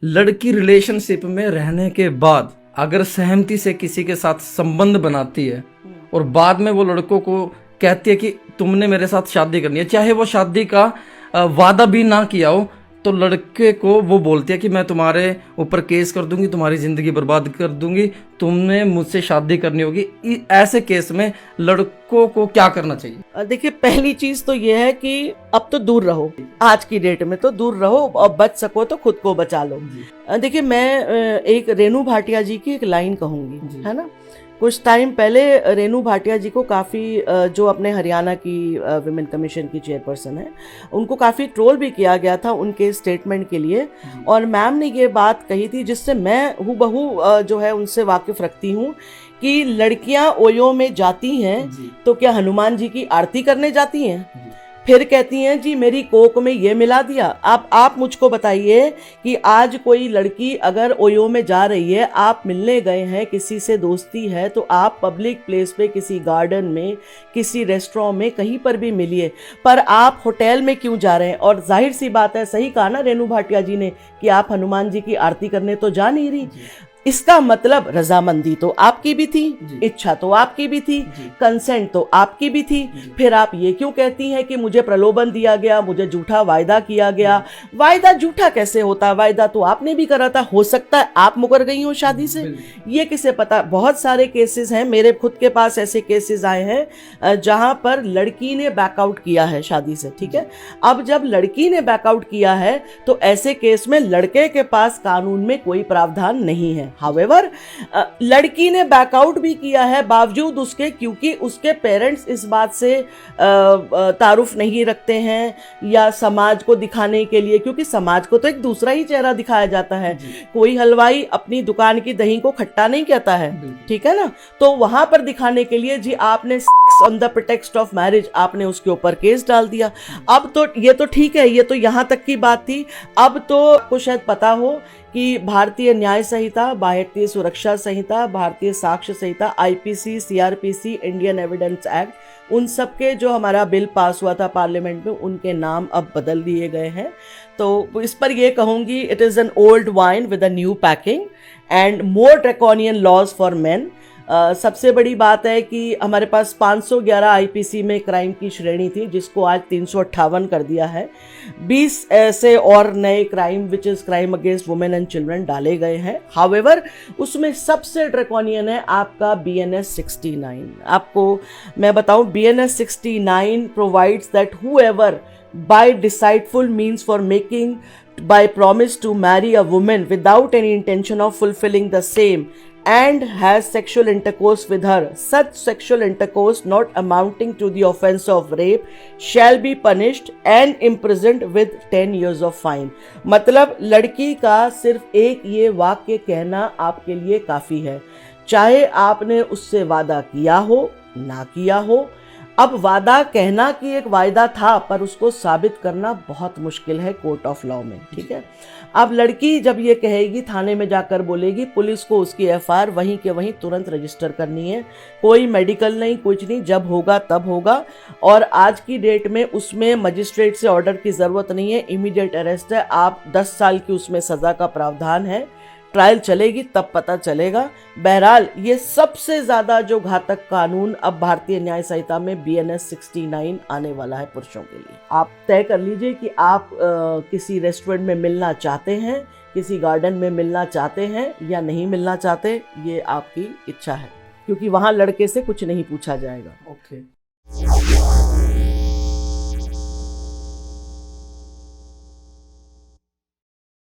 लड़की रिलेशनशिप में रहने के बाद अगर सहमति से किसी के साथ संबंध बनाती है और बाद में वो लड़कों को कहती है कि तुमने मेरे साथ शादी करनी है, चाहे वो शादी का वादा भी ना किया हो, तो लड़के को वो बोलती है कि मैं तुम्हारे ऊपर केस कर दूंगी, तुम्हारी जिंदगी बर्बाद कर दूंगी, तुमने मुझसे शादी करनी होगी। ऐसे केस में लड़कों को क्या करना चाहिए? देखिए, पहली चीज तो ये है कि अब तो दूर रहो, आज की डेट में तो दूर रहो और बच सको तो खुद को बचा लो। देखिए, मैं एक रेनू भाटिया जी की एक लाइन कहूंगी, है ना। कुछ टाइम पहले रेनू भाटिया जी को काफ़ी, जो अपने हरियाणा की विमेन कमीशन की चेयरपर्सन है, उनको काफ़ी ट्रोल भी किया गया था उनके स्टेटमेंट के लिए। और मैम ने ये बात कही थी जिससे मैं हूबहू जो है उनसे वाकिफ रखती हूँ कि लड़कियां ओयो में जाती हैं तो क्या हनुमान जी की आरती करने जाती हैं? फिर कहती हैं जी मेरी कोक में ये मिला दिया। आप मुझको बताइए कि आज कोई लड़की अगर ओयो में जा रही है, आप मिलने गए हैं, किसी से दोस्ती है, तो आप पब्लिक प्लेस पे, किसी गार्डन में, किसी रेस्टोरेंट में, कहीं पर भी मिलिए, पर आप होटल में क्यों जा रहे हैं? और जाहिर सी बात है, सही कहा ना रेनू भाटिया जी ने कि आप हनुमान जी की आरती करने तो जा नहीं रही। इसका मतलब रजामंदी तो आपकी भी थी, इच्छा तो आपकी भी थी, कंसेंट तो आपकी भी थी। फिर आप ये क्यों कहती हैं कि मुझे प्रलोभन दिया गया, मुझे झूठा वायदा किया गया? वायदा झूठा कैसे होता? वायदा तो आपने भी करा था। हो सकता है आप मुकर गई हो शादी से, ये किसे पता। बहुत सारे केसेस हैं, मेरे खुद के पास ऐसे केसेस आए हैं जहां पर लड़की ने बैकआउट किया है शादी से, ठीक है। अब जब लड़की ने बैकआउट किया है तो ऐसे केस में लड़के के पास कानून में कोई प्रावधान नहीं है। हाउएवर, लड़की ने बैकआउट भी किया है बावजूद उसके, क्योंकि उसके पेरेंट्स इस बात से तारुफ नहीं रखते हैं या समाज को दिखाने के लिए, क्योंकि समाज को तो एक दूसरा ही चेहरा दिखाया जाता है। कोई हलवाई अपनी दुकान की दही को खट्टा नहीं कहता है, ठीक है ना। तो वहां पर दिखाने के लिए जी आपने on the pretext of marriage आपने उसके ऊपर केस डाल दिया। अब तो ये तो ठीक है, ये तो यहां तक की बात थी। अब तो आपको शायद पता हो कि भारतीय न्याय संहिता, भारतीय सुरक्षा संहिता, भारतीय साक्ष्य संहिता, IPC, CrPC, Indian Evidence Act, उन सब के जो हमारा बिल पास हुआ था पार्लियामेंट में, उनके नाम अब बदल दिए गए हैं। तो इस पर ये कहूँगी, it is an old wine with a new packing and more draconian laws for men. सबसे बड़ी बात है कि हमारे पास 511 आईपीसी में क्राइम की श्रेणी थी, जिसको आज 358 कर दिया है। 20 ऐसे और नए crime which is crime against women and children डाले गए हैं। हाउएवर, उसमें सबसे ड्रैकोनियन है आपका BNS 69। आपको मैं बताऊं, BNS 69 provides that whoever by deceitful means for making by promise to marry a woman without any intention of fulfilling the same and has sexual intercourse with her, such sexual intercourse not amounting to the offense of rape shall be punished and imprisoned with 10 years of fine। मतलब लड़की का सिर्फ एक ये वाक्य कहना आपके लिए काफी है, चाहे आपने उससे वादा किया हो ना किया हो। अब वादा कहना कि एक वायदा था, पर उसको साबित करना बहुत मुश्किल है कोर्ट ऑफ लॉ में, ठीक है। अब लड़की जब ये कहेगी, थाने में जाकर बोलेगी, पुलिस को उसकी FIR वहीं के वहीं तुरंत रजिस्टर करनी है। कोई मेडिकल नहीं, कुछ नहीं, जब होगा तब होगा। और आज की डेट में उसमें मजिस्ट्रेट से ऑर्डर की ज़रूरत नहीं है, इमीडिएट अरेस्ट है। आप 10 साल की उसमें सज़ा का प्रावधान है, ट्रायल चलेगी तब पता चलेगा। बहरहाल, ये सबसे ज़्यादा जो घातक कानून अब भारतीय न्याय संहिता में BNS 69 आने वाला है पुरुषों के लिए। आप तय कर लीजिए कि आप किसी रेस्टोरेंट में मिलना चाहते हैं, किसी गार्डन में मिलना चाहते हैं या नहीं मिलना चाहते, ये आपकी इच्छा है, क्योंकि वहाँ लड़के से कुछ नहीं पूछा जाएगा। ओके।